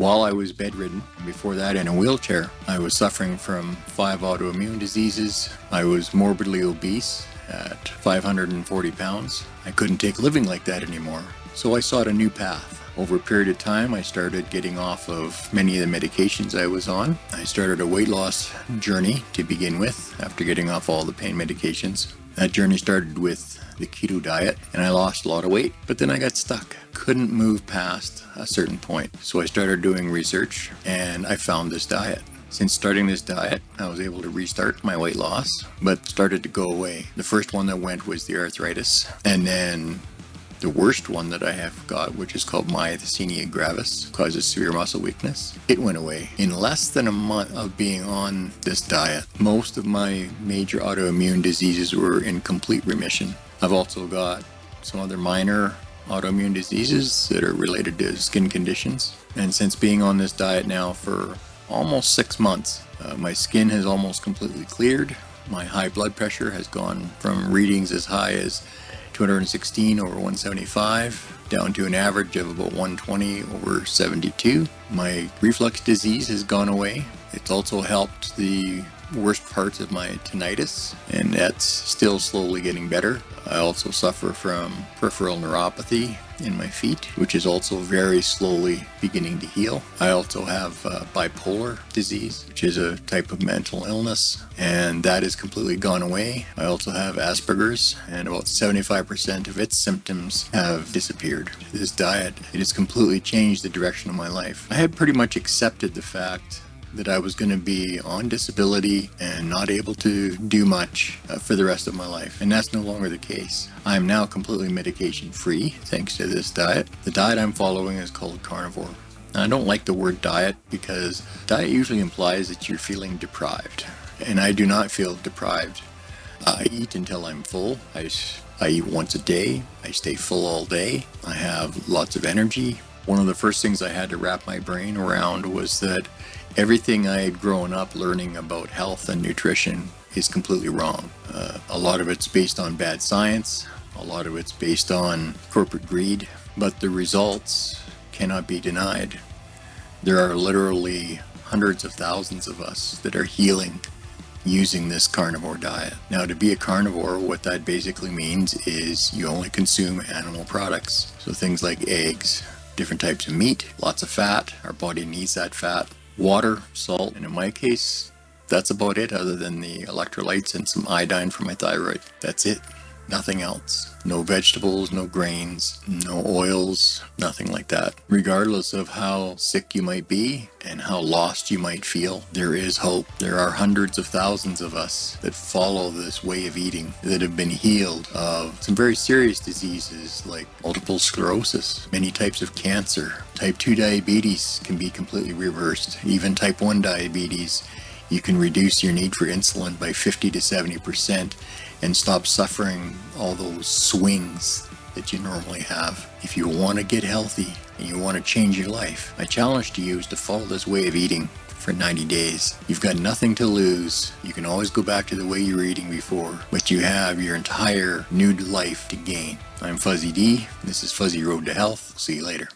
while I was bedridden. Before that, in a wheelchair, I was suffering from 5 autoimmune diseases. I was morbidly obese at 540 pounds. I couldn't take living like that anymore, so I sought a new path. Over a period of time, I started getting off of many of the medications I was on. I started a weight loss journey to begin with, after getting off all the pain medications. That journey started with the keto diet, and I lost a lot of weight, but then I got stuck. Couldn't move past a certain point. So I started doing research, and I found this diet. Since starting this diet, I was able to restart my weight loss, but started to go away. The first one that went was the arthritis, and then the worst one that I have got, which is called myasthenia gravis, causes severe muscle weakness. It went away. In less than a month of being on this diet, most of my major autoimmune diseases were in complete remission. I've also got some other minor autoimmune diseases that are related to skin conditions. And since being on this diet now for almost 6 months, my skin has almost completely cleared. My high blood pressure has gone from readings as high as 216 over 175 down to an average of about 120 over 72. My reflux disease has gone away. It's also helped the worst parts of my tinnitus, and that's still slowly getting better. I also suffer from peripheral neuropathy in my feet, which is also very slowly beginning to heal. I also have bipolar disease, which is a type of mental illness, and that has completely gone away. I also have Asperger's, and about 75% of its symptoms have disappeared. This diet, it has completely changed the direction of my life. I had pretty much accepted the fact that I was going to be on disability and not able to do much for the rest of my life. And that's no longer the case. I am now completely medication free thanks to this diet. The diet I'm following is called Carnivore. Now, I don't like the word diet because diet usually implies that you're feeling deprived. And I do not feel deprived. I eat until I'm full. I eat once a day. I stay full all day. I have lots of energy. One of the first things I had to wrap my brain around was that everything I had grown up learning about health and nutrition is completely wrong. A lot of it's based on bad science, a lot of it's based on corporate greed, but the results cannot be denied. There are literally hundreds of thousands of us that are healing using this carnivore diet. Now, to be a carnivore, what that basically means is you only consume animal products. So things like eggs, different types of meat, lots of fat. Our body needs that fat. Water, salt, and in my case, that's about it, other than the electrolytes and some iodine for my thyroid. That's it. Nothing else. No vegetables, no grains, no oils, nothing like that. Regardless of how sick you might be and how lost you might feel, there is hope. There are hundreds of thousands of us that follow this way of eating that have been healed of some very serious diseases like multiple sclerosis, many types of cancer. Type 2 diabetes can be completely reversed. Even type 1 diabetes, you can reduce your need for insulin by 50 to 70% and stop suffering all those swings that you normally have. If you want to get healthy and you want to change your life, my challenge to you is to follow this way of eating for 90 days. You've got nothing to lose. You can always go back to the way you were eating before, but you have your entire new life to gain. I'm Fuzzy D. This is Fuzzy Road to Health. See you later.